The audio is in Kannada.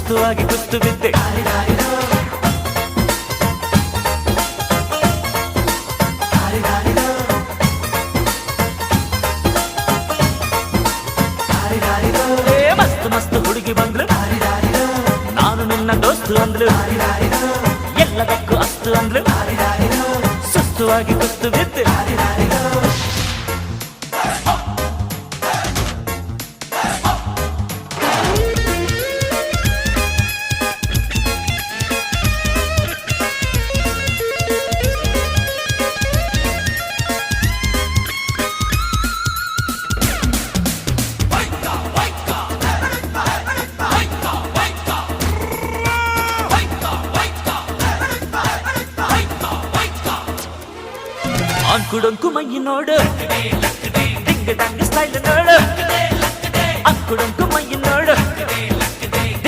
ಸುಸ್ತುವಾಗಿ ಕುಸ್ತು ಬಿದ್ದೆ ಮಸ್ತು ಮಸ್ತು ಹುಡುಗಿ ಬಂದ್ಲು ನಾನು ನಿನ್ನ ದೋಸ್ತು ಅಂದ್ಲು ಎಲ್ಲದಕ್ಕೂ ಅಸ್ತು ಅಂದ್ಲು ಸುಸ್ತುವಾಗಿ ಕುಸ್ತು ಬಿದ್ದೆ ಅಂಕುಡೊಂಕು ಮೈ ನೋಡು ಡಿಂಗ್ ಡಂಗ್ ಸ್ಟೈಲ್ ನೋಡು ಅಂಕುಡೊಂಕು ಮೈ ನೋಡು